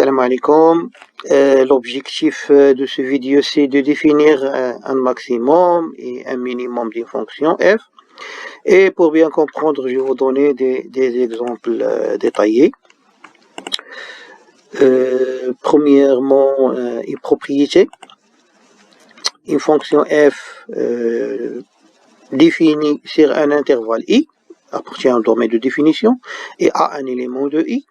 Salam alaikum. L'objectif de ce vidéo, c'est de définir un maximum et un minimum d'une fonction f. Et pour bien comprendre, je vais vous donner des exemples détaillés. Premièrement, une propriété. Une fonction f définie sur un intervalle i, appartient au domaine de définition, et a un élément de i.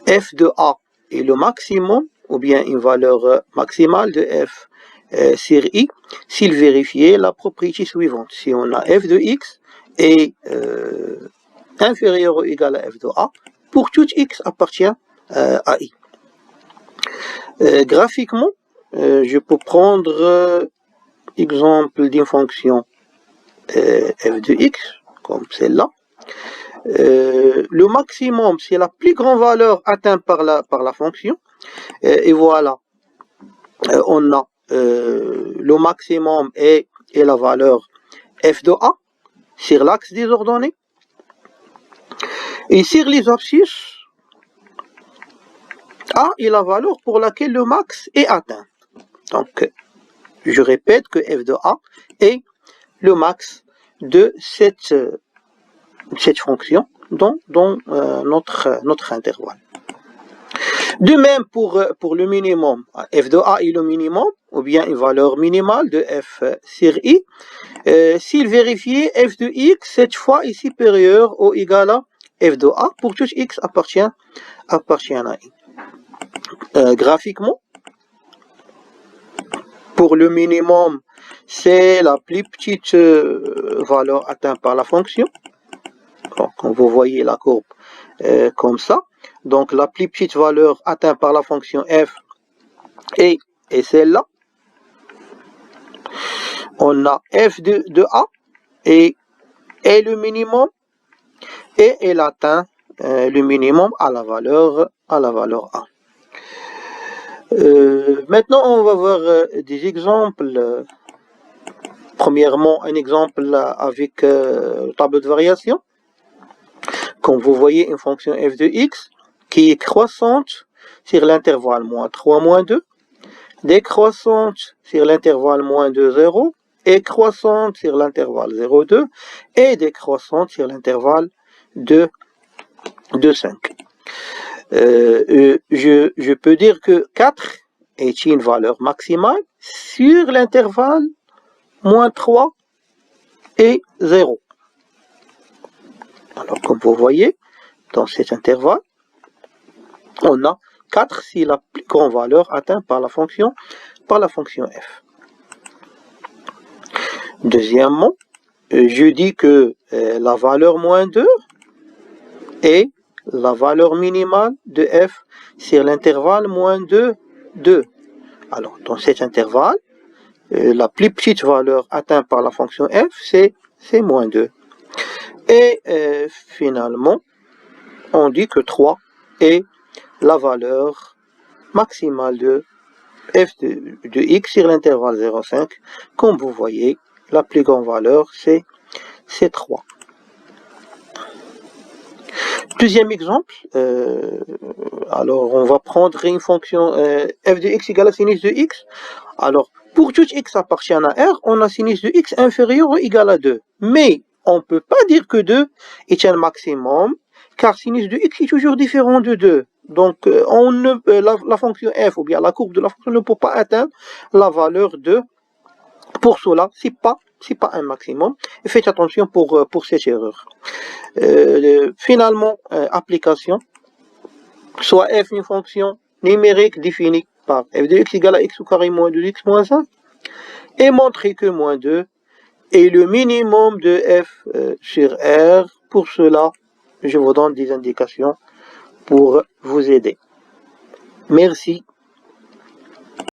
F de a est le maximum, ou bien une valeur maximale de f sur i, s'il vérifiait la propriété suivante. Si on a f de x est inférieur ou égal à f de a, pour tout x appartient à i. Graphiquement, je peux prendre exemple d'une fonction f de x, comme celle-là. Le maximum, c'est la plus grande valeur atteinte par la fonction. Et voilà, on a le maximum et la valeur f de a sur l'axe des ordonnées. Et sur les abscisses, a est la valeur pour laquelle le max est atteint. Donc, je répète que f de a est le max de cette fonction dans notre intervalle. De même pour le minimum, f de a est le minimum, ou bien une valeur minimale de f sur i. S'il vérifiait f de x, cette fois est supérieur ou égal à f de a, pour tout x appartient à i. Graphiquement, pour le minimum, c'est la plus petite valeur atteinte par la fonction. Donc, vous voyez la courbe comme ça. Donc, la plus petite valeur atteinte par la fonction f est celle-là. On a f de a et le minimum, et elle atteint le minimum à la valeur a. Maintenant, on va voir des exemples. Premièrement, un exemple avec le tableau de variation. Comme vous voyez, une fonction f de x qui est croissante sur l'intervalle moins 3, moins 2, décroissante sur l'intervalle moins 2, 0, et croissante sur l'intervalle 0, 2, et décroissante sur l'intervalle 2, 5. Je peux dire que 4 est une valeur maximale sur l'intervalle moins 3 et 0. Alors, comme vous voyez, dans cet intervalle, on a 4 si la plus grande valeur atteinte par la fonction f. Deuxièmement, je dis que la valeur moins 2 est la valeur minimale de f sur l'intervalle moins 2, 2. Alors, dans cet intervalle, la plus petite valeur atteinte par la fonction f, c'est moins 2. Et finalement, on dit que 3 est la valeur maximale de f de x sur l'intervalle 0,5. Comme vous voyez, la plus grande valeur, c'est 3. Deuxième exemple, alors on va prendre une fonction f de x égale à sinus de x. Alors, pour tout x appartient à R, on a sinus de x inférieur ou égal à 2. Mais on ne peut pas dire que 2 est un maximum, car sinus de x est toujours différent de 2. Donc, la fonction f, ou bien la courbe de la fonction, ne peut pas atteindre la valeur 2. Pour cela, ce n'est pas un maximum. Et faites attention pour cette erreur. Finalement, application, soit f une fonction numérique définie par f de x égale à x au carré moins 2x moins 1, et montrer que moins 2 est le minimum de f sur R. Pour cela, je vous donne des indications pour vous aider. Merci.